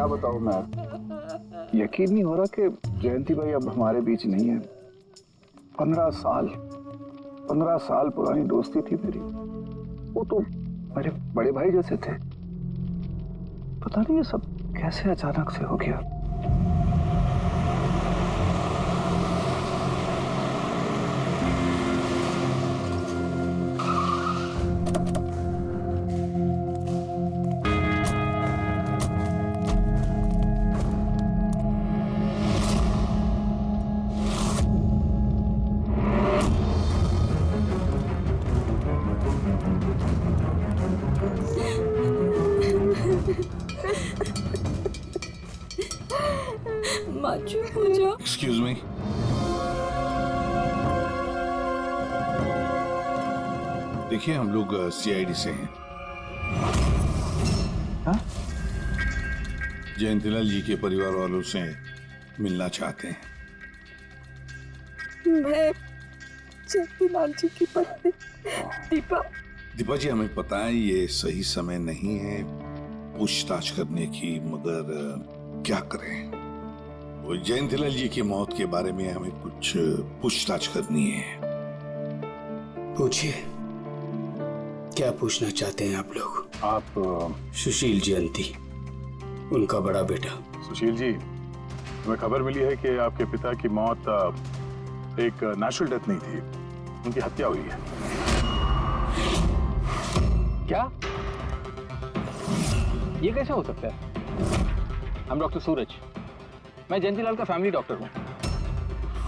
क्या बताऊं मैं, यकीन नहीं हो रहा कि जयंती भाई अब हमारे बीच नहीं है। 15 साल पुरानी दोस्ती थी मेरी, वो तो मेरे बड़े भाई जैसे थे। पता नहीं ये सब कैसे अचानक से हो गया। एक्सक्यूज मी, देखिए हम लोग सीआईडी से हैं। हाँ? जयंतीलाल जी के परिवार वालों से मिलना चाहते हैं। मैं जयंतीलाल जी की पत्नी दीपा। दीपा जी, हमें पता है ये सही समय नहीं है पूछताछ करने की, मगर क्या करें, वो जयंतीलाल जी की मौत के बारे में हमें कुछ पूछताछ करनी है। पूछिए, क्या पूछना चाहते हैं आप लोग? आप सुशील जयंती, उनका बड़ा बेटा। सुशील जी, हमें खबर मिली है कि आपके पिता की मौत एक नेचुरल डेथ नहीं थी, उनकी हत्या हुई है। क्या? ये कैसे हो सकता है? हम डॉक्टर सूरज, मैं जयंतीलाल का फैमिली डॉक्टर हूँ।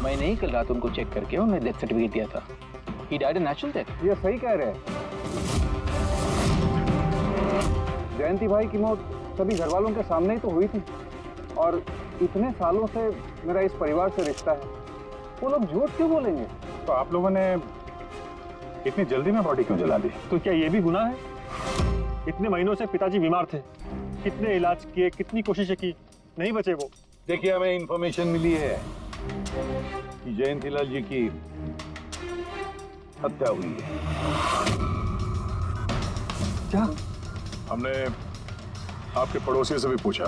मैंने ही कल रात उनको चेक करके उन्हें डेथ सर्टिफिकेट दिया था। He died a natural death। ये सही कह रहे हैं। जयंती भाई की मौत सभी घर वालों के सामने ही तो हुई थी, और इतने सालों से मेरा इस परिवार से रिश्ता है, वो लोग झूठ क्यों बोलेंगे? तो आप लोगों ने इतनी जल्दी में बॉडी क्यों जला दी? तो क्या ये भी गुनाह है? इतने महीनों से पिताजी बीमार थे, कितने इलाज किए, कितनी कोशिशें की, नहीं बचे वो। देखिए, हमें इंफॉर्मेशन मिली है कि जयंतीलाल जी की हत्या हुई है। क्या? हमने आपके पड़ोसियों से भी पूछा,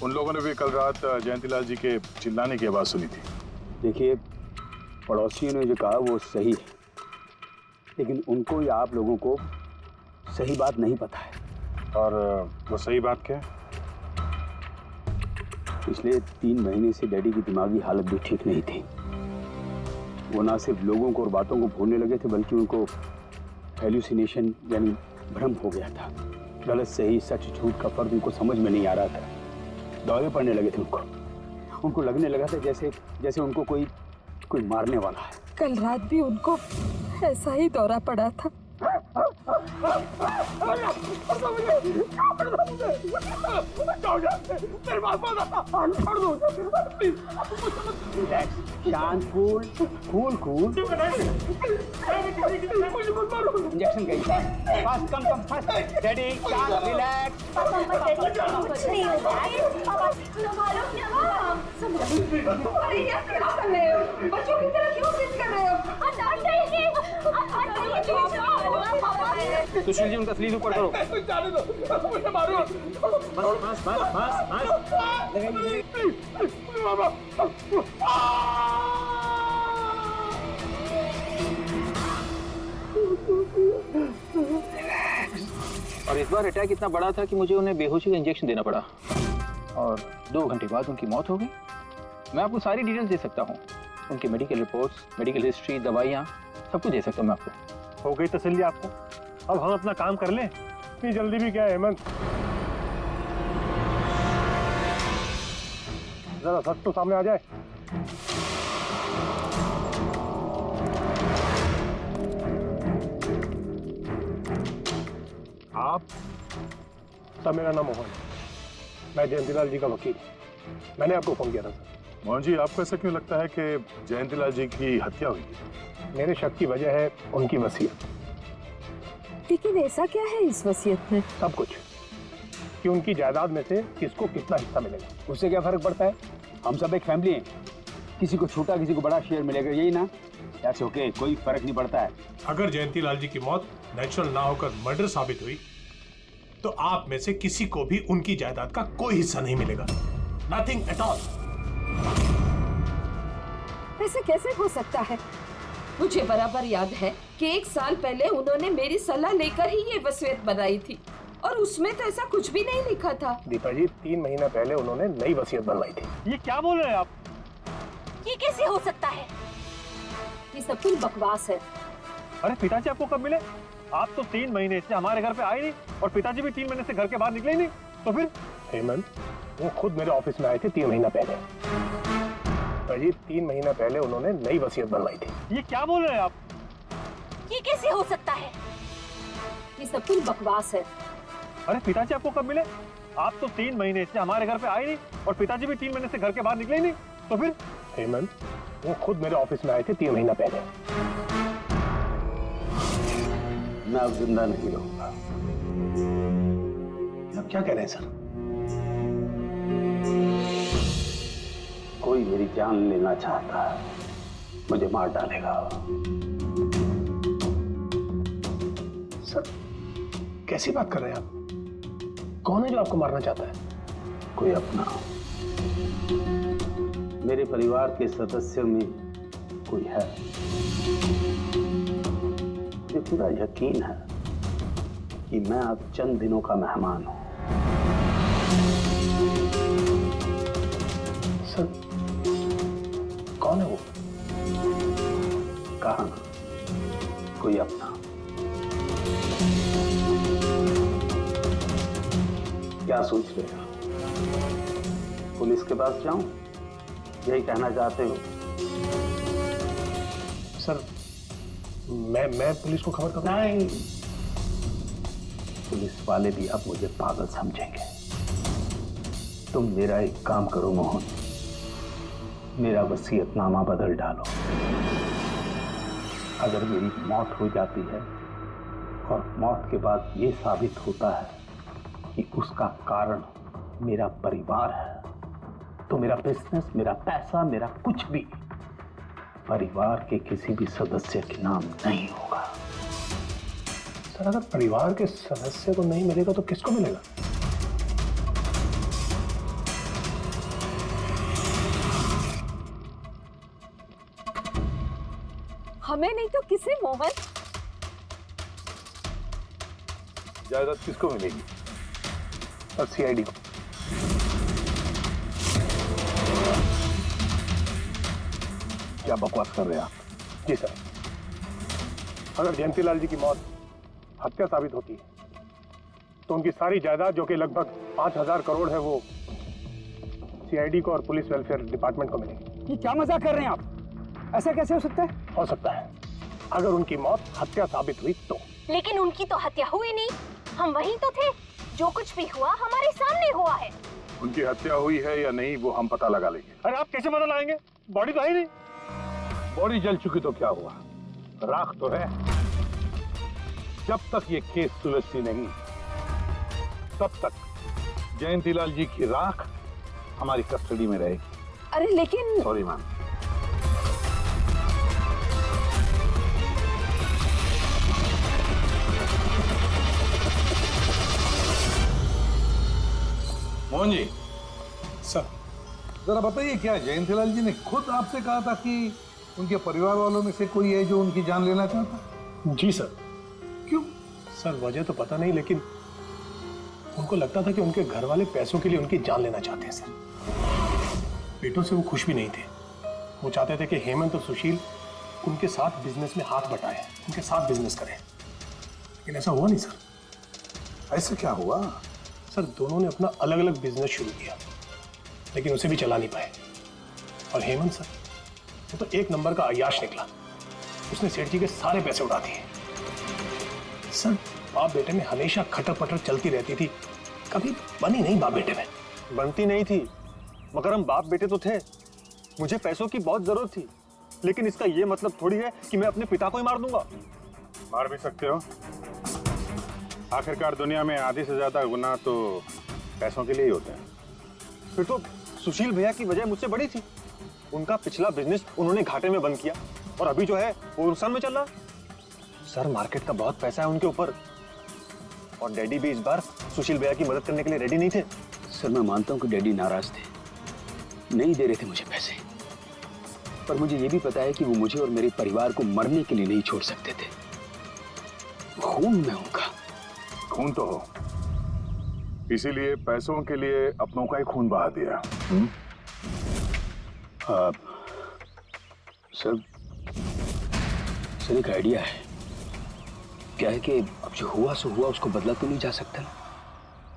उन लोगों ने भी कल रात जयंतीलाल जी के चिल्लाने की आवाज सुनी थी। देखिए, पड़ोसियों ने जो कहा वो सही है, लेकिन उनको या आप लोगों को सही बात नहीं पता है। और वो सही बात क्या है? पिछले 3 महीने से डैडी की दिमागी हालत भी ठीक नहीं थी। वो ना सिर्फ लोगों को और बातों को भूलने लगे थे, बल्कि उनको हेल्यूसिनेशन यानी भ्रम हो गया था। गलत सही, सच झूठ का फर्क उनको समझ में नहीं आ रहा था। दौरे पड़ने लगे थे उनको लगने लगा था जैसे उनको कोई मारने वाला है। कल रात भी उनको ऐसा ही दौरा पड़ा था। शांत, कूल। इंजेक्शन कैसा? Fast, come fast. डैडी, शांत, रिलैक्स। कुछ नहीं होता है। बच्चों की तरह क्यों जिद कर रहे हो? सुशील जी, उनका स्लीव ऊपर करो। मुझे मारो। बस। और इस बार अटैक इतना बड़ा था कि मुझे उन्हें बेहोशी का इंजेक्शन देना पड़ा, और 2 घंटे बाद उनकी मौत हो गई। मैं आपको सारी डिटेल्स दे सकता हूँ, उनकी मेडिकल रिपोर्ट्स, मेडिकल हिस्ट्री, दवाइयाँ, सब कुछ दे सकता हूँ मैं आपको। हो गई तसल्ली आपको? अब हम अपना काम कर लें। इतनी जल्दी भी क्या है हेमंत? जरा सच तो सामने आ जाए। आप? सर, मेरा नाम मोहन है, मैं जयंतीलाल जी का वकील। मैंने आपको फोन किया था सर। मोहन जी, आपको ऐसा क्यों लगता है कि जयंतीलाल जी की हत्या हुई थी? मेरे शक की वजह है उनकी वसीयत। लेकिन ऐसा क्या है इस वसीयत में? सब कुछ, कि उनकी जायदाद में से किसको कितना हिस्सा मिलेगा। उससे क्या फर्क पड़ता है? हम सब एक फैमिली हैं, किसी को छोटा किसी को बड़ा शेयर मिलेगा, यही ना? दैट्स ओके, कोई फर्क नहीं पड़ता है। अगर जयंतीलाल जी की मौत नेचुरल ना होकर मर्डर साबित हुई तो आप में से किसी को भी उनकी जायदाद का कोई हिस्सा नहीं मिलेगा। Nothing at all. ऐसे कैसे हो सकता है? मुझे बराबर याद है कि 1 साल पहले उन्होंने मेरी सलाह लेकर ही ये वसीयत बनाई थी और उसमें तो ऐसा कुछ भी नहीं लिखा था। दीपा जी, 3 महीना पहले उन्होंने नई वसीयत बनवाई थी। ये क्या बोल रहे हैं आप? ये कैसे हो सकता है? ये सब कुछ बकवास है। अरे पिताजी आपको कब मिले? आप तो 3 महीने से हमारे घर पे आए नहीं और पिताजी भी 3 महीने से घर के बाहर निकले ही नहीं। तो फिर? हेमंत, वो खुद मेरे ऑफिस में आए थे 3 महीना पहले। भाई 3 महीना पहले उन्होंने नई वसीयत बनवाई थी। ये क्या बोल रहे हैं आप? ये कैसे हो सकता है? ये सब कुछ बकवास है। अरे पिताजी आपको कब मिले? आप तो 3 महीने से हमारे घर पे आए नहीं और पिताजी भी 3 महीने से घर के बाहर निकले ही नहीं। तो फिर? हेमंत, वो खुद मेरे ऑफिस में आए थे 3 महीना पहले। मैं अब जिंदा नहीं रहूंगा। आप क्या कह रहे हैं सर? कोई मेरी जान लेना चाहता है, मुझे मार डालेगा। सर, कैसी बात कर रहे हैं आप? कौन है जो आपको मारना चाहता है? कोई अपना, मेरे परिवार के सदस्यों में कोई है। मुझे पूरा यकीन है कि मैं अब चंद दिनों का मेहमान हूं। सर, कौन है वो? कहा ना, कोई अपना। क्या सोच रहे हो? पुलिस के पास जाऊं? यही कहना चाहते हो? सर, मैं पुलिस को खबर करूं? नहीं, पुलिस वाले भी अब मुझे पागल समझेंगे। तुम मेरा एक काम करो मोहन, मेरा वसीयतनामा बदल डालो। अगर मेरी मौत हो जाती है और मौत के बाद ये साबित होता है कि उसका कारण मेरा परिवार है, तो मेरा बिजनेस, मेरा पैसा, मेरा कुछ भी परिवार के किसी भी सदस्य के नाम नहीं होगा। सर, अगर परिवार के सदस्य को नहीं मिलेगा तो किसको मिलेगा? हमें नहीं तो किसे मोहन? जायदाद किसको मिलेगी? और सीआईडी को। क्या बकवास कर रहे हैं आप? जी सर, अगर जयंतीलाल जी की मौत हत्या साबित होती है तो उनकी सारी जायदाद, जो कि लगभग 5000 करोड़ है, वो सीआईडी को और पुलिस वेलफेयर डिपार्टमेंट को मिलेगी। ये क्या मजाक कर रहे हैं आप? ऐसा कैसे हो सकता है? हो सकता है, अगर उनकी मौत हत्या साबित हुई तो। लेकिन उनकी तो हत्या हुई नहीं। हम वहीं तो थे। जो कुछ भी हुआ हमारे सामने हुआ है। उनकी हत्या हुई है या नहीं वो हम पता लगा लेंगे। अरे आप कैसे पता लगाएंगे? बॉडी तो है ही नहीं। बॉडी जल चुकी तो क्या हुआ, राख तो है। जब तक ये केस सुलझती नहीं तब तक जयंतीलाल जी की राख हमारी कस्टडी में रहेगी। अरे लेकिन sorry ma'am. Mohan ji, sir, जरा बताइए, क्या जयंतीलाल जी ने खुद आपसे कहा था कि उनके परिवार वालों में से कोई है जो उनकी जान लेना चाहता? जी सर। क्यों? सर, वजह तो पता नहीं, लेकिन उनको लगता था कि उनके घर वाले पैसों के लिए उनकी जान लेना चाहते हैं सर। पेटों से वो खुश भी नहीं थे। वो चाहते थे कि हेमंत और सुशील उनके साथ बिजनेस में हाथ बटाएं, उनके साथ बिजनेस करें, लेकिन ऐसा हुआ नहीं सर। ऐसा क्या हुआ? सर, दोनों ने अपना अलग अलग बिजनेस शुरू किया, लेकिन उसे भी चला नहीं पाए। और हेमंत सर, वो तो एक नंबर का अय्याश निकला। उसने सेठ जी के सारे पैसे उड़ा दिए। सर, बाप बेटे में हमेशा खटर पटर चलती रहती थी, कभी बनी नहीं बाप बेटे में। बनती नहीं थी, मगर हम बाप बेटे तो थे। मुझे पैसों की बहुत जरूरत थी, लेकिन इसका ये मतलब थोड़ी है कि मैं अपने पिता को ही मार दूंगा। मार भी सकते हो। आखिरकार दुनिया में आधी से ज्यादा गुनाह तो पैसों के लिए ही होते हैं। फिर तो सुशील भैया की वजह मुझसे बड़ी थी। उनका पिछला बिजनेस उन्होंने घाटे में बंद किया और अभी जो है वो नुकसान में चल रहा। सर, मार्केट का बहुत पैसा है उनके ऊपर, और डैडी भी इस बार सुशील भैया की मदद करने के लिए रेडी नहीं थे। सर मैं मानता हूं कि डैडी नाराज थे, नहीं दे रहे थे मुझे पैसे, पर मुझे ये भी पता है कि वो मुझे और मेरे परिवार को मरने के लिए नहीं छोड़ सकते थे। खून में उनका खून तो हो, इसीलिए पैसों के लिए अपनों का ही खून बहा दिया। सर एक आइडिया है। क्या है कि अब जो हुआ सो हुआ, उसको बदला तो नहीं जा सकता ना,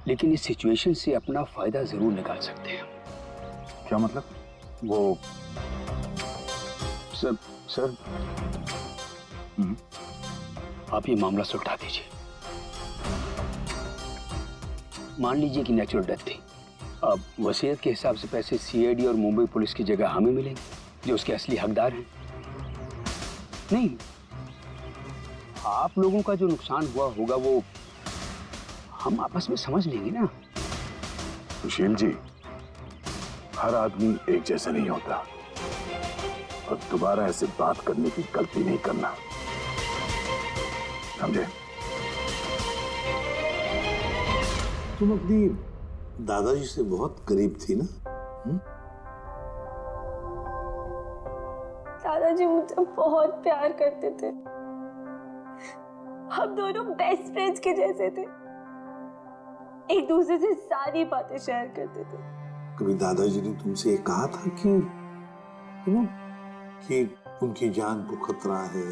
लेकिन इस सिचुएशन से अपना फायदा जरूर निकाल सकते हैं। क्या मतलब? वो सर आप ये मामला सुलझा दीजिए। मान लीजिए कि नेचुरल डेथ थी, अब वसीयत के हिसाब से पैसे सीआईडी और मुंबई पुलिस की जगह हमें मिलेंगे जो उसके असली हकदार हैं। नहीं, आप लोगों का जो नुकसान हुआ होगा वो हम आपस में समझ लेंगे ना। सुशील जी, हर आदमी एक जैसा नहीं होता, और दोबारा ऐसे बात करने की गलती नहीं करना, समझे? तुम अपनी दादाजी से बहुत करीब थी ना? दादाजी मुझे बहुत प्यार करते थे, हम दोनों बेस्ट फ्रेंड्स के जैसे थे, एक दूसरे से सारी बातें शेयर करते थे। कभी दादाजी ने तुमसे ये कहा था कि उनकी जान को खतरा है,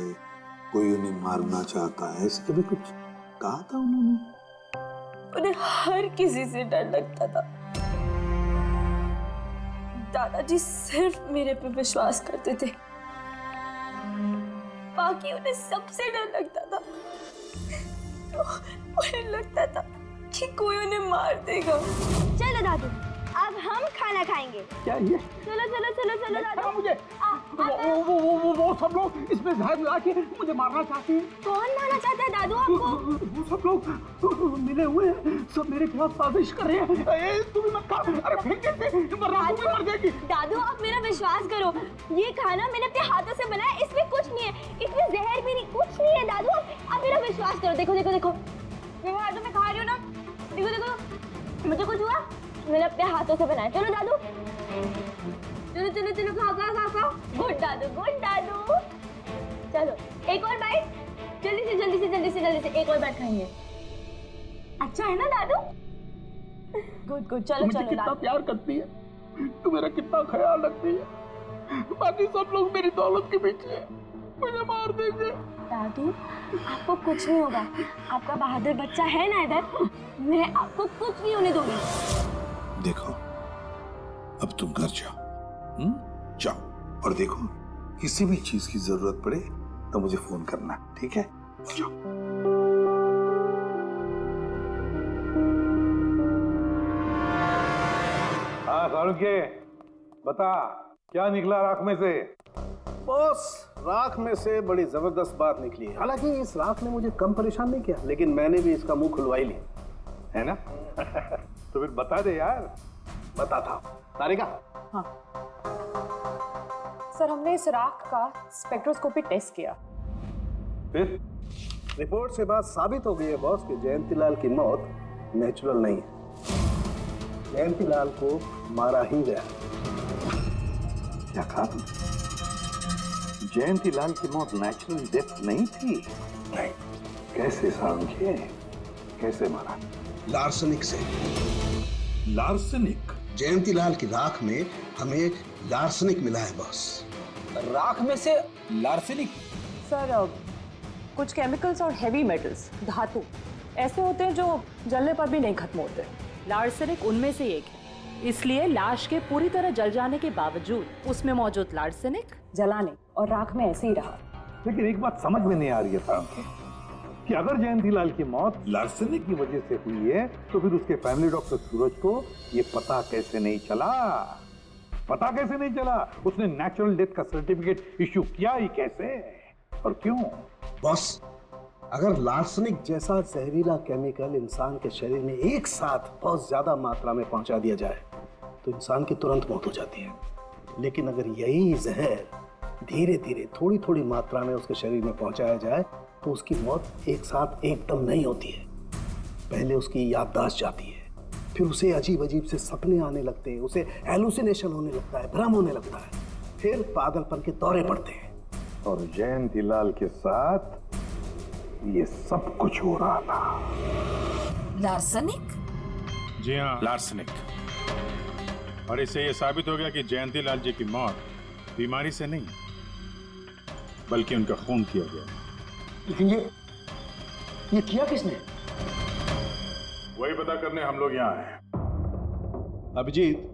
कोई उन्हें मारना चाहता है, ऐसे कभी कुछ कहा था उन्होंने? उन्हें हर किसी से डर लगता था। दादाजी सिर्फ मेरे पे विश्वास करते थे, बाकी उन्हें सबसे डर लगता था। उन्हें लगता था कि कोई उन्हें मार देगा। चलो दादू, अब हम खाना खाएंगे। क्या ये? चलो चलो चलो चलो दादू। मुझे वो सब लोग इसमें जहर मिला के मुझे मारना चाहते हैं। कौन मारना चाहता है दादू आपको? वो सब लोग मिले हुए हैं, सब मेरे खिलाफ साजिश कर रहे हैं। तुम मत खा, अरे फेंक कैसे, वरना तुम भी मर जाएगी। दादू आप मेरा विश्वास करो, ये खाना मैंने अपने हाथों से बनाया, इसमें कुछ नहीं है, इसमें जहर भी नहीं, कुछ नहीं है। दादू आप मेरा विश्वास करो। देखो देखो देखो, मैं हाथों में खा रही हूँ ना, देखो देखो, मुझे कुछ हुआ, मैंने अपने हाथों से बनाया। चलो दादू, चलो चलो चलो, खाओ खाओ खाओ खाओ। गुड दादू, गुड दादू। चलो एक और बाइट, जल्दी से जल्दी से जल्दी से जल्दी से एक और बाइट खाएंगे। अच्छा है ना दादू? गुड गुड, चलो चलो। कितना प्यार करती है तू, मेरा कितना ख्याल रखती है, बाकी सब लोग मेरी दौलत के पीछे हैं, मुझे मार देंगे। दादू आपको कुछ नहीं होगा, आपका बहादुर बच्चा है ना इधर, मैं आपको कुछ नहीं होने दूंगी। देखो, अब तुम घर जाओ, जाओ, और देखो किसी भी चीज की जरूरत पड़े तो मुझे फोन करना, ठीक है? जाओ। हाँ सारुके, बता क्या निकला राख में से? बॉस, राख में से बड़ी जबरदस्त बात निकली है। हालांकि इस राख ने मुझे कम परेशान नहीं किया, लेकिन मैंने भी इसका मुंह खुलवा ही लिया, है ना? तो फिर बता दे यार। बताता हूं। तारिका? हाँ सर, हमने इस राख का स्पेक्ट्रोस्कोपी टेस्ट किया, फिर रिपोर्ट से बात साबित हो गई है बॉस कि जयंतीलाल की मौत नेचुरल नहीं है, जयंतीलाल को मारा ही गया। क्या कहा तुमने? जयंतीलाल की मौत नेचुरल डेथ नहीं थी? नहीं। कैसे समझे? कैसे मारा? लार्सनिक से। लार्सनिक? जयंतीलाल की राख में हमें लार्सनिक मिला है बॉस। राख में से लार्सनिक? सर कुछ केमिकल्स और हेवी मेटल्स, धातु ऐसे होते हैं जो जलने पर भी नहीं खत्म होते। लार्सेनिक उनमें से एक है, इसलिए लाश के पूरी तरह जल जाने के बावजूद उसमें मौजूद लार्सेनिक जलाने और राख में ऐसे ही रहा। लेकिन एक बात समझ में नहीं आ रही है कि अगर जयंतीलाल की मौत लार्सनिक की वजह से हुई है तो फिर उसके फैमिली डॉक्टर सूरज को ये पता कैसे नहीं चला? पता कैसे नहीं चला? उसने नेचुरल डेथ का सर्टिफिकेट इश्यू किया ही कैसे और क्यों? बॉस, अगर लार्सनिक जैसा जहरीला केमिकल इंसान के शरीर में एक साथ बहुत ज्यादा मात्रा में पहुंचा दिया जाए तो इंसान की तुरंत मौत हो जाती है, लेकिन अगर यही जहर धीरे धीरे थोड़ी थोड़ी मात्रा में उसके शरीर में पहुंचाया जाए तो उसकी मौत एक साथ एकदम नहीं होती है। पहले उसकी याददाश्त जाती है, फिर उसे अजीब अजीब से सपने आने लगते हैं, उसे एलुसिनेशन होने लगता है, भ्रम होने लगता है, फिर पागलपन के दौरे पड़ते हैं। और जयंतीलाल के साथ ये सब कुछ हो रहा था। लार्सनिक? जी हाँ, लार्सनिक। और इससे ये साबित हो गया कि जयंतीलाल जी की मौत बीमारी से नहीं बल्कि उनका खून किया गया। लेकिन ये किया किसने? वही पता करने हम लोग यहाँ आए हैं। अभिजीत,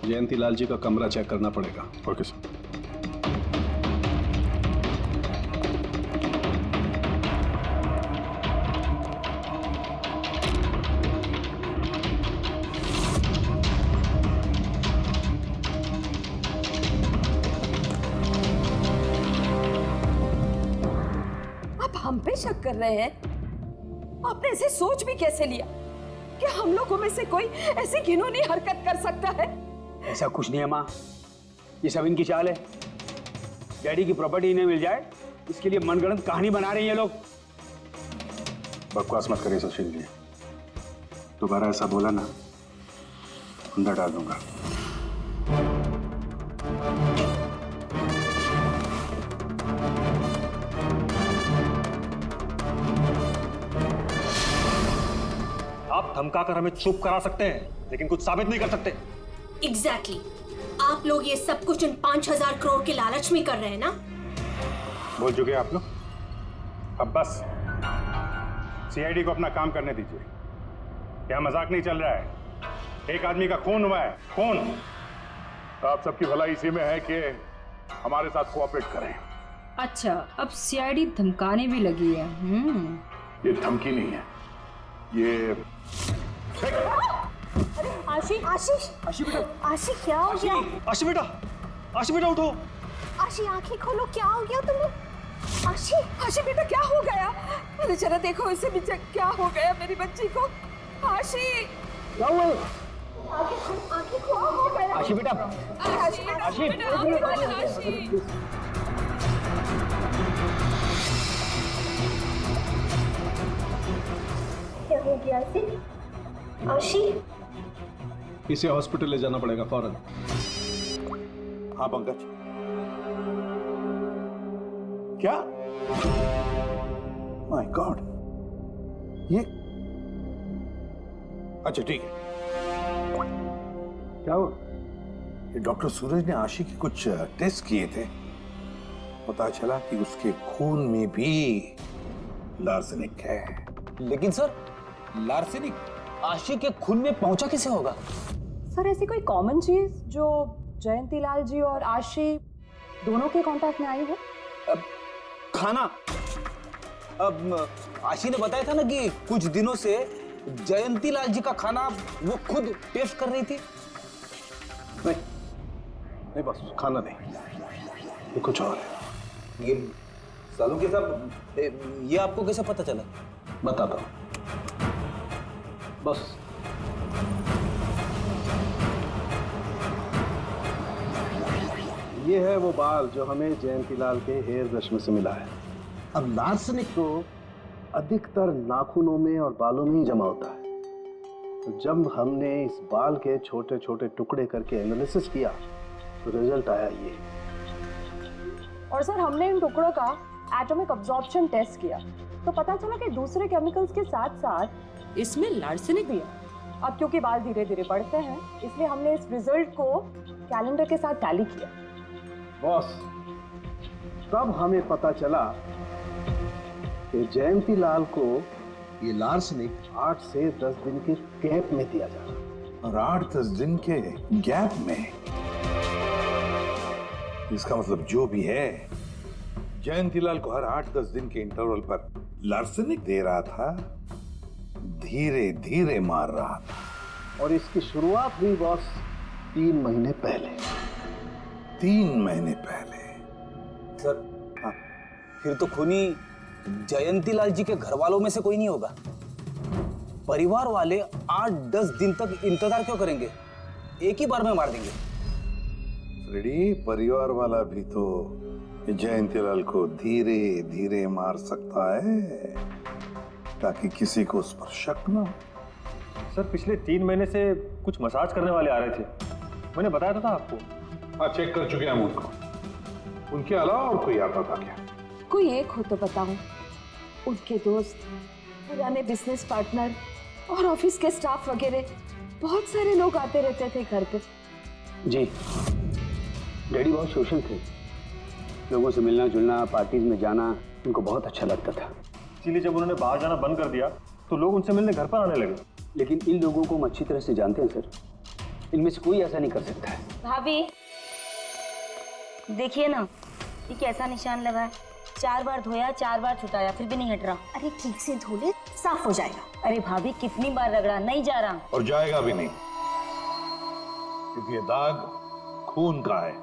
जयंतीलाल जी का कमरा चेक करना पड़ेगा। Okay sir. हम पे शक कर रहे हैं? आपने ऐसे सोच भी कैसे लिया कि हम लोगों में से कोई ऐसी घिनौनी हरकत कर सकता है? ऐसा कुछ नहीं है माँ, ये सब इनकी चाल है। डैडी की प्रॉपर्टी इन्हें मिल जाए इसके लिए मनगढ़ंत कहानी बना रहे हैं ये लोग। बकवास मत करिए सुशील जी, दोबारा ऐसा बोला ना अंदर डाल दूंगा। आप धमकाकर हमें चुप करा सकते हैं लेकिन कुछ साबित नहीं कर सकते। एग्जैक्टली आप लोग ये सब कुछ उन 5000 करोड़ के लालच में कर रहे हैं ना? बोल चुके आप लोग, अब बस सीआईडी को अपना काम करने दीजिए। क्या मजाक नहीं चल रहा है? एक आदमी का खून हुआ है, खून। तो आप सबकी भलाई इसी में है कि हमारे साथ कोऑपरेट करें। अच्छा, अब सीआईडी धमकाने भी लगी है। ये धमकी नहीं है, ये आशी आशीष आशी बेटा, आशी क्या हो गया? आशी बेटा, आशी बेटा उठो। आशी आंखें खोलो, क्या हो गया तुम्हें? आशी आशी बेटा क्या हो गया? अरे जरा देखो इसे भी, क्या हो गया मेरी बच्ची को? आशी क्या हुआ? आंखें खोलो हो गया। आशी बेटा, आशी आशी। आशी क्या हो गया आशी? आशी इसे हॉस्पिटल ले जाना पड़ेगा फौरन। हाँ पंकज, क्या? माय गॉड, ये अच्छा ठीक है। क्या हुआ? ये डॉक्टर सूरज ने आशी के कुछ टेस्ट किए थे, पता चला कि उसके खून में भी लार्सेनिक है। लेकिन सर, लार्सेनिक आशी के खून में पहुंचा कैसे होगा? सर, ऐसी कोई कॉमन चीज जो जयंतीलाल जी और आशी दोनों के कांटेक्ट में आई हो? खाना। अब आशी ने बताया था ना कि कुछ दिनों से जयंतीलाल जी का खाना वो खुद टेस्ट कर रही थी। नहीं बस खाना नहीं, ये कुछ और है। ये सालू के साथ ये आपको कैसे पता चला? बताता हूँ, बस ये है वो बाल जो हमें जयंतीलाल के हेयर ब्रश में से मिला है। अब लार्सनिक तो अधिकतर नाखूनों में और बालों में ही जमा होता है। तो जब हमने इस बाल के छोटे छोटे टुकड़े करके एनालिसिस किया तो रिजल्ट आया ये। और सर, हमने इन टुकड़ों का एटॉमिक अब्जॉर्प्शन टेस्ट किया तो पता चला कि दूसरे केमिकल्स के साथ साथ इसमें लार्सेनिक भी है। अब क्योंकि बाल धीरे धीरे बढ़ते हैं इसलिए हमने इस रिजल्ट को कैलेंडर के साथ टैली किया। बॉस, तब हमें पता चला कि जयंतीलाल को ये लार्सनिक 8 से 10 दिन के गैप में दिया जा रहा है। और 8-10 दिन के गैप में? इसका मतलब जो भी है, जयंतीलाल को हर 8-10 दिन के इंटरवल पर लार्सेनिक दे रहा था, धीरे धीरे मार रहा था। और इसकी शुरुआत हुई बॉस 3 महीने पहले। 3 महीने पहले? सर, हाँ, फिर तो खूनी जयंतीलाल जी के घर वालों में से कोई नहीं होगा। परिवार वाले 8-10 दिन तक इंतजार क्यों करेंगे? एक ही बार में मार देंगे। फ्रेडी, परिवार वाला भी तो जयंतीलाल को धीरे धीरे मार सकता है ताकि किसी को उस पर शक न हो। सर पिछले 3 महीने से कुछ मसाज करने वाले आ रहे थे, मैंने बताया था आपको। हाँ, चेक कर चुके हैं हम उनको। उनके अलावा और कोई आता था क्या? कोई एक हो तो बताओ। उनके दोस्त, पुराने बिजनेस पार्टनर और ऑफिस के स्टाफ वगैरह बहुत सारे लोग आते रहते थे घर पे। जी, डैडी बहुत सोशल थे, लोगों से मिलना जुलना, पार्टीज में जाना उनको बहुत अच्छा लगता था। इसीलिए जब उन्होंने बाहर जाना बंद कर दिया तो लोग उनसे मिलने घर पर आने लगे। लेकिन इन लोगों को हम अच्छी तरह से जानते हैं सर, इनमें से कोई ऐसा नहीं कर सकता है। भाभी देखिए ना, ये कैसा निशान लगा है। 4 बार धोया, 4 बार छुटाया, फिर भी नहीं हट रहा। अरे ठीक से धो ले, साफ हो जाएगा। अरे भाभी कितनी बार रगड़ा, नहीं जा रहा। और जाएगा भी नहीं, क्योंकि ये दाग खून का है।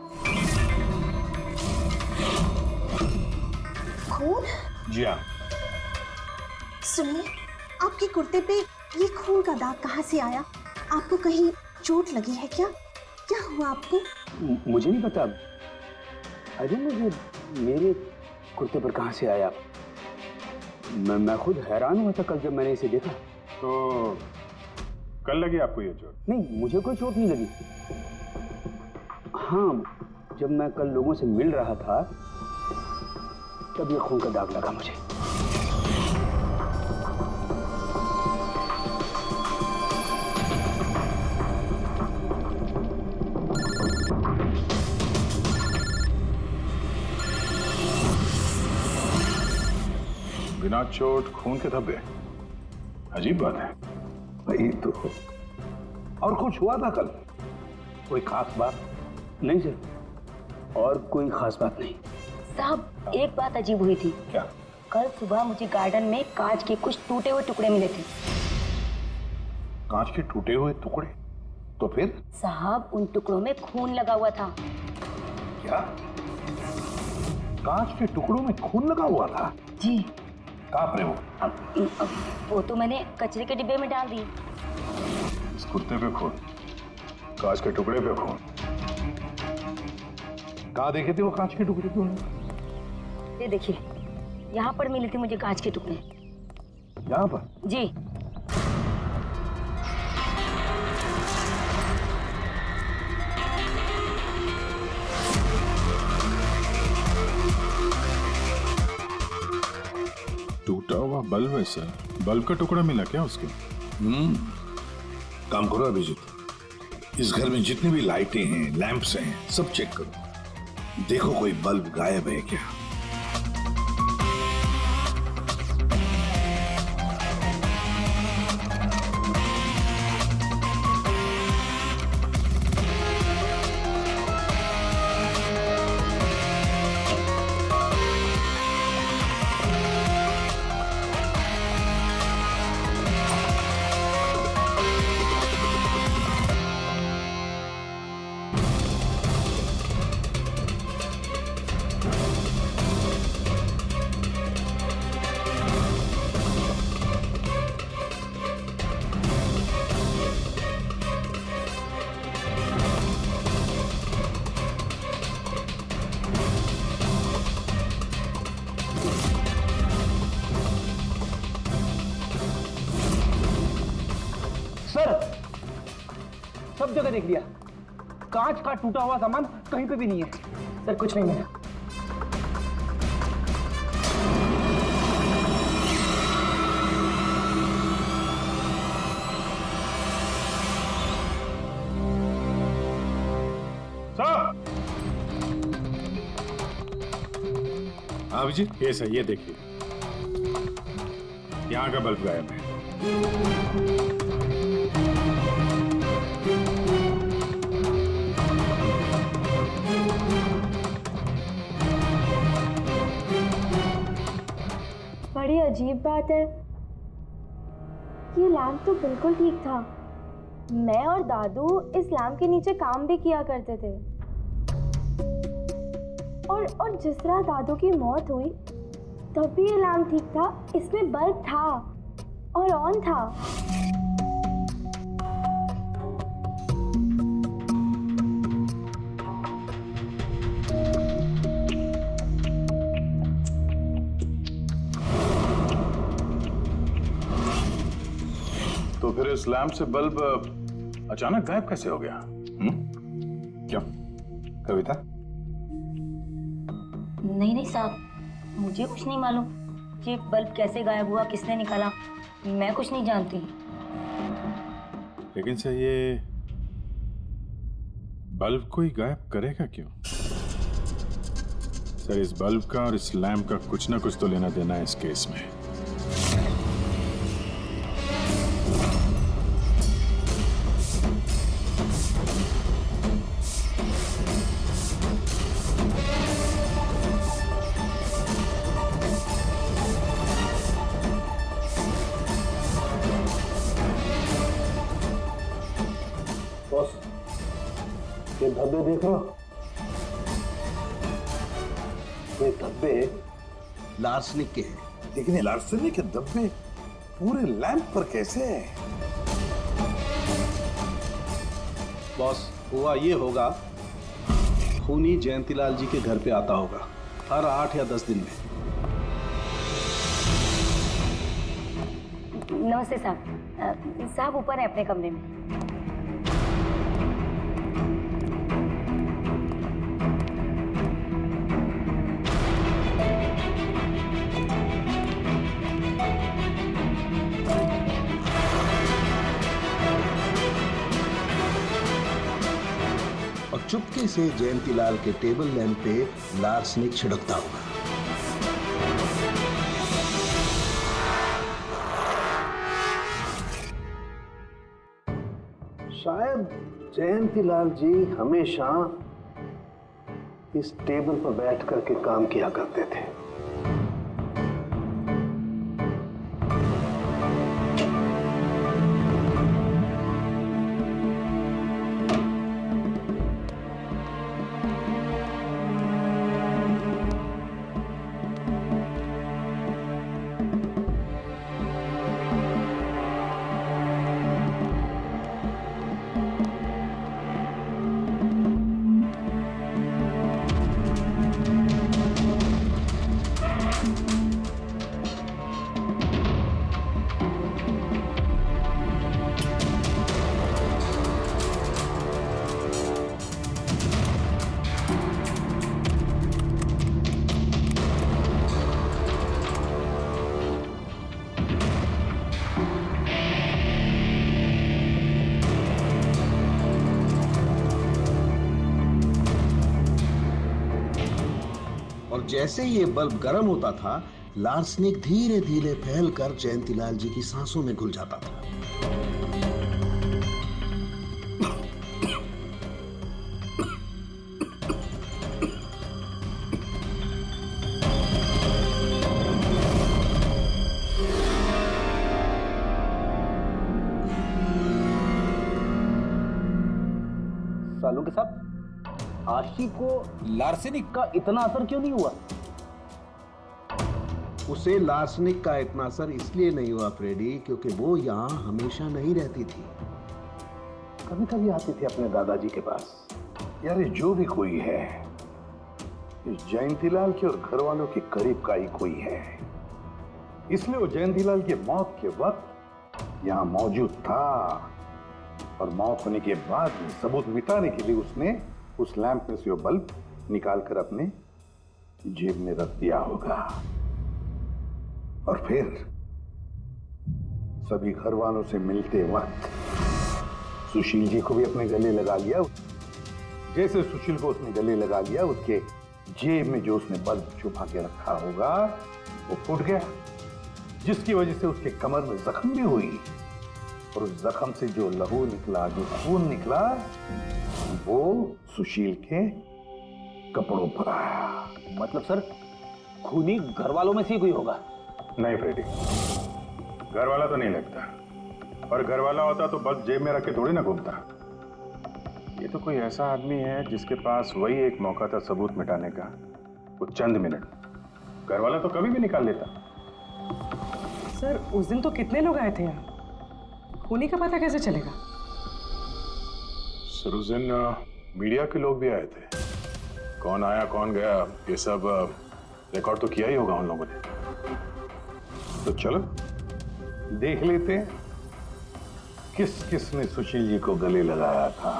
खून? जी हाँ। सुनिए, आपके कुर्ते पे ये खून का दाग कहाँ से आया? आपको कहीं चोट लगी है क्या? क्या हुआ आपको? मुझे नहीं पता। अरे मुझे मेरे कुर्ते पर कहाँ से आया? मैं खुद हैरान हुआ था कल जब मैंने इसे देखा। तो कल लगी आपको ये चोट? नहीं, मुझे कोई चोट नहीं लगी। हाँ, जब मैं कल लोगों से मिल रहा था तब ये खून का दाग लगा मुझे। बिना चोट खून के धब्बे, अजीब बात है। वही तो। और कुछ हुआ था कल? कोई खास बात? नहीं सर, और कोई खास बात नहीं। साहब एक बात अजीब हुई थी। क्या? कल सुबह मुझे गार्डन में कांच के कुछ टूटे हुए टुकड़े मिले थे। कांच के टूटे हुए टुकड़े? तो फिर? साहब उन टुकड़ों में खून लगा हुआ था। क्या? कांच के टुकड़ों में खून लगा हुआ था? जी। कहाँ पर है वो? अब वो तो मैंने कचरे के डिब्बे में डाल दी। इस कुर्ते पे खून, कांच के टुकड़े पे खून। कहाँ देखे थे वो कांच के टुकड़े तूने? ये देखिए, यहाँ पर मिले थे मुझे कांच के टुकड़े। यहाँ पर? जी। टूटा हुआ बल्ब है सर। बल्ब का टुकड़ा मिला क्या उसके? काम करो अभिजीत, इस घर में जितनी भी लाइटें हैं, लैंप्स हैं, सब चेक करो। देखो कोई बल्ब गायब है क्या। सब जगह देख लिया, कांच का टूटा हुआ सामान कहीं पे भी नहीं है। सर कुछ नहीं मिला। हाँ अभिजीत, ये सही, ये देखिए, यहाँ का बल्ब गायब है। बड़ी अजीब बात है, ये लैम्प तो बिल्कुल ठीक था। मैं और दादू इस लैम्प के नीचे काम भी किया करते थे। और जिस तरह दादू की मौत हुई तब भी ये लैम्प ठीक था, इसमें बल्ब था और ऑन था। तो फिर इस लैंप से बल्ब अचानक गायब कैसे हो गया? क्यों कविता? नहीं साहब, मुझे कुछ नहीं मालूम कि बल्ब कैसे गायब हुआ, किसने निकाला, मैं कुछ नहीं जानती। लेकिन सर ये बल्ब कोई गायब करेगा क्यों? सर इस बल्ब का और इस लैंप का कुछ ना कुछ तो लेना देना है इस केस में। बॉस, ये धब्बे देख रहे हो? ये धब्बे लार्सनिक के हैं। लेकिन ये लार्सनिक के धब्बे पूरे लैंप पर कैसे हैं? बॉस, हुआ ये होगा, खूनी जयंतीलाल जी के घर पे आता होगा हर 8 या 10 दिन में। नमस्ते साहब। साहब ऊपर है अपने कमरे में। और चुपके से जयंतीलाल के टेबल लैंप पे लार्सनिक छिड़कता होगा। शायद जयंतीलाल जी हमेशा इस टेबल पर बैठ करके काम किया करते थे। और जैसे ये बल्ब गर्म होता था, लार्सनिक धीरे धीरे फैलकर जयंतीलाल जी की सांसों में घुल जाता था। सालों के साथ आशी को लार्सेनिक का इतना असर क्यों नहीं हुआ? उसे लार्सनिक का इतना असर इसलिए नहीं हुआ फ्रेडी, क्योंकि वो यहाँ हमेशा नहीं रहती थी, कभी कभी आती थी अपने दादाजी के पास। यार ये जो भी कोई है, इस जयंतीलाल के और घर वालों के करीब का ही कोई है, इसलिए वो जयंतीलाल की मौत के वक्त यहाँ मौजूद था और मौत होने के बाद सबूत मिटाने के लिए उसने उस लैंप में से वो बल्ब निकालकर अपने जेब में रख दिया होगा और फिर सभी घर वालों से मिलते वक्त सुशील जी को भी अपने गले लगा लिया। जैसे सुशील को उसने गले लगा लिया, उसके जेब में जो उसने बल्ब छुपा के रखा होगा वो फूट गया, जिसकी वजह से उसके कमर में जख्म भी हुई और उस जख्म से जो लहू निकला, जो खून निकला, वो सुशील के कपड़ों पर आया। मतलब सर खूनी घर वालों में से कोई होगा? नहीं फ्रेडी, घर वाला तो नहीं लगता, और घर वाला होता तो बस जेब में रख के थोड़ी ना घूमता। ये तो कोई ऐसा आदमी है जिसके पास वही एक मौका था सबूत मिटाने का, वो चंद मिनट। घर वाला तो कभी भी निकाल लेता। सर उस दिन तो कितने लोग आए थे यहाँ, खूनी का पता कैसे चलेगा? सर उस दिन मीडिया के लोग भी आए थे, कौन आया कौन गया ये सब रिकॉर्ड तो किया ही होगा उन लोगों ने। तो चलो देख लेते हैं किस किस ने सुशील जी को गले लगाया था।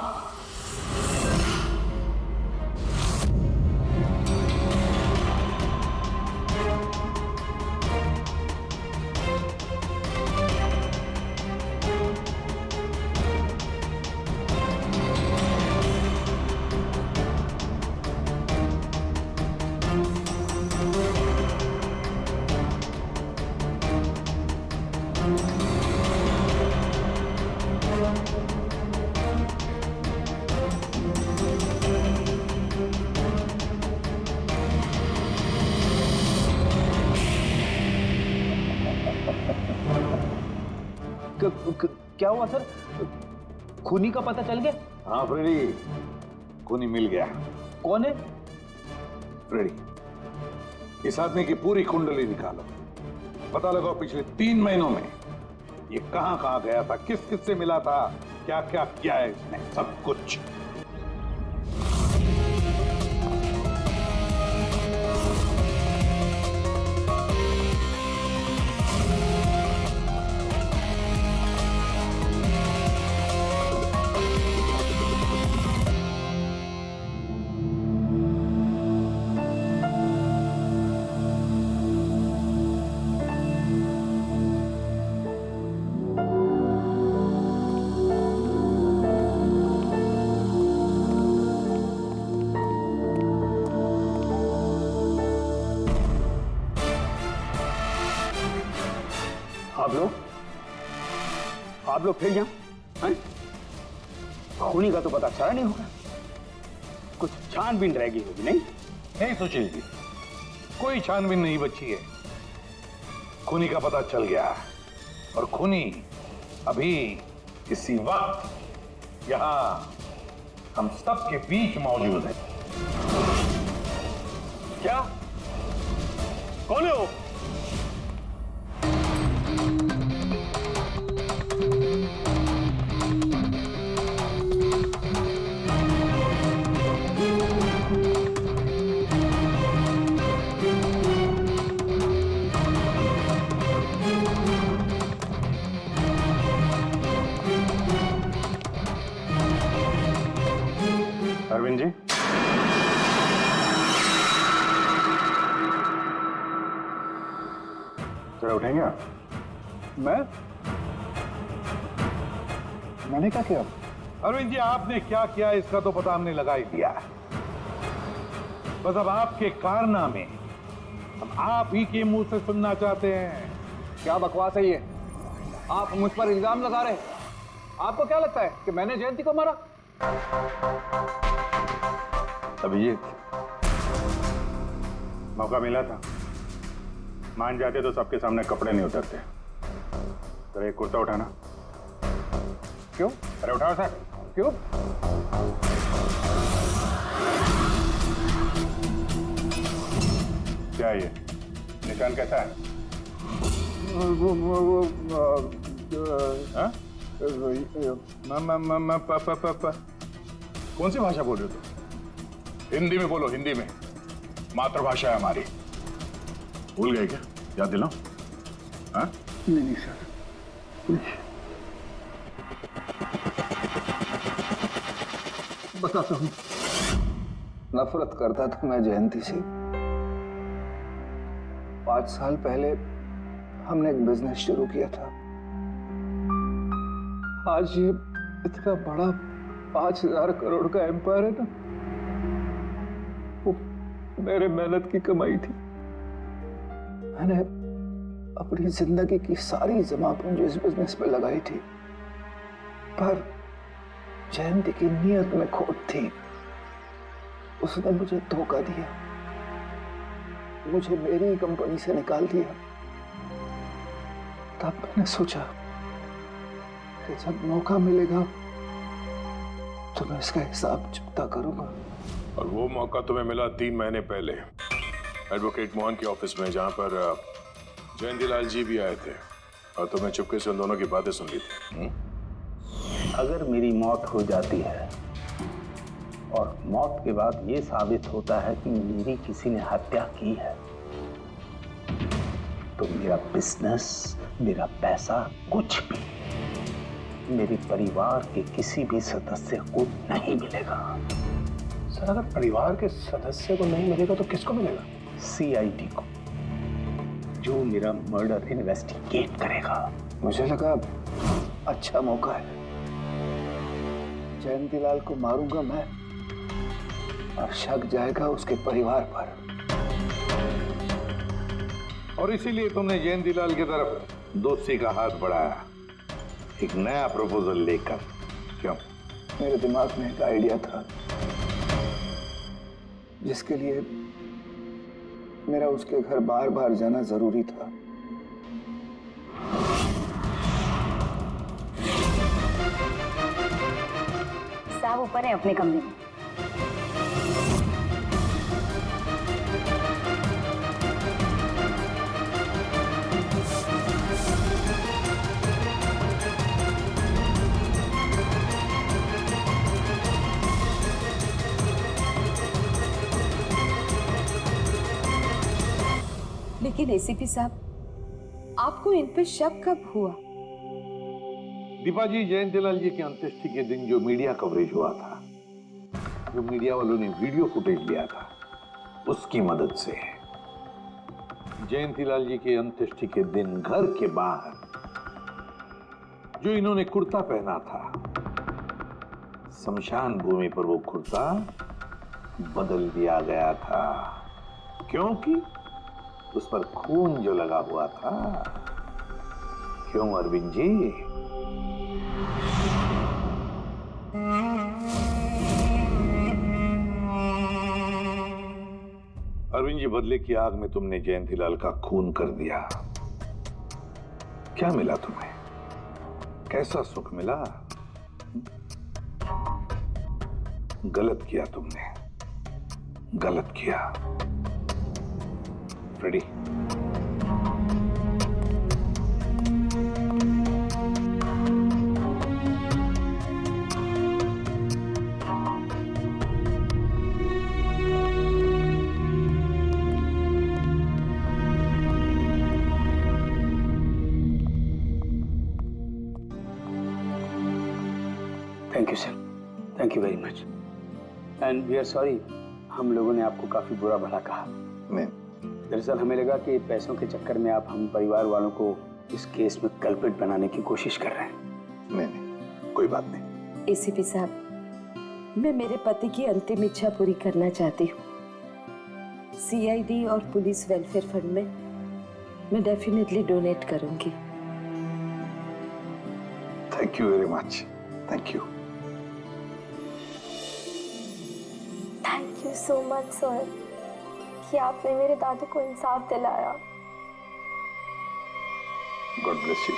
क्या हुआ सर? खूनी का पता चल गया? हाँ फ्रेडी, खूनी मिल गया। कौन है? फ्रेडी, इस आदमी की पूरी कुंडली निकालो, पता लगाओ पिछले 3 महीनों में ये कहां कहां गया था, किस किस से मिला था, क्या क्या किया है इसने, सब कुछ। आप लोग फिर यहाँ हैं? खूनी का तो पता चला नहीं होगा, कुछ छानबीन रहेगी होगी नहीं? नहीं सुशील जी, कोई छानबीन नहीं बची है। खूनी का पता चल गया और खूनी अभी इसी वक्त यहाँ हम सब के बीच मौजूद है। क्या? कौन है वो? अरविंद जी, जरा उठेंगे आप? मैंने क्या किया? अरविंद जी, आपने क्या किया इसका तो पता हमने लगा ही दिया। बस अब आपके कारनामे हम आप ही के मुंह से सुनना चाहते हैं। क्या बकवास है ये? आप मुझ पर इल्जाम लगा रहे हैं। आपको क्या लगता है कि मैंने जयंती को मारा? अभिजीत, मौका मिला था, मान जाते तो सबके सामने कपड़े नहीं उतरते। जरा एक कुर्ता उठाना। क्यों? अरे उठाओ सर। क्यों? क्या ये निशान कैसा है? हाँ? कौन सी भाषा बोल रहे हो तुम? हिंदी में बोलो, हिंदी में, मातृभाषा है हमारी। भूल गए क्या? याद दिलाओ। हाँ? नहीं सर, बताता हूँ। नफरत करता था मैं जयंती से। 5 साल पहले हमने एक बिजनेस शुरू किया था। आज ये इतना बड़ा 5000 करोड़ का एम्पायर है ना, वो मेरे मेहनत की कमाई थी। मैंने अपनी जिंदगी की सारी जमा पूंजी इस बिजनेस पे लगाई थी, पर जयंती की नीयत में खोट थी। उसने मुझे धोखा दिया, मुझे मेरी कंपनी से निकाल दिया। तब मैंने सोचा कि जब मौका मिलेगा तो मैं इसका हिसाब चुकता करूंगा। और वो मौका तुम्हें मिला 3 महीने पहले एडवोकेट मोहन के ऑफिस में, जहां पर जयंतीलाल जी भी आए थे और तुम्हें चुपके से उन दोनों की बातें सुन ली थी। अगर मेरी मौत हो जाती है और मौत के बाद ये साबित होता है कि मेरी किसी ने हत्या की है, तो मेरा बिजनेस, मेरा पैसा, कुछ भी मेरे परिवार के किसी भी सदस्य को नहीं मिलेगा। सर अगर परिवार के सदस्य को नहीं मिलेगा तो किसको मिलेगा? सीआईडी को, जो मेरा मर्डर इन्वेस्टिगेट करेगा। मुझे लगा अच्छा मौका है, जयंतीलाल को मारूंगा मैं और शक जाएगा उसके परिवार पर। और इसीलिए तुमने जयंतीलाल की तरफ दोस्ती का हाथ बढ़ाया, एक नया प्रपोजल लेकर। क्यों? मेरे दिमाग में एक आइडिया था जिसके लिए मेरा उसके घर बार बार जाना जरूरी था। साहब ऊपर है अपने कमरे में। लेकिन एसीपी साहब, आपको इन पे शक कब हुआ? दीपा जी, जयंतीलाल जी की अंत्येष्टि के दिन जो मीडिया कवरेज हुआ था, जो मीडिया वालों ने वीडियो फुटेज लिया था, उसकी मदद से जयंतीलाल जी के अंत्येष्टि के दिन घर के बाहर जो इन्होंने कुर्ता पहना था, शमशान भूमि पर वो कुर्ता बदल दिया गया था, क्योंकि उस पर खून जो लगा हुआ था। क्यों अरविंद जी? अरविंद जी, बदले की आग में तुमने जयंतीलाल का खून कर दिया। क्या मिला तुम्हें? कैसा सुख मिला? गलत किया तुमने, गलत किया। Ready? Thank you sir, thank you very much. And we are sorry, हम लोगों ने आपको काफी बुरा भला कहा। नहीं, दरअसल हमें लगा कि पैसों के चक्कर में आप हम परिवार वालों को इस केस में कल्प्रिट बनाने की कोशिश कर रहे हैं। नहीं, कोई बात नहीं। एसीपी साहब, मैं मेरे पति की अंतिम इच्छा पूरी करना चाहती हूँ। सीआईडी और पुलिस वेलफेयर फंड में मैं डेफिनेटली डोनेट करूंगी। Thank you very much. Thank you. Thank you so much sir कि आपने मेरे दादू को इंसाफ दिलाया। God bless you.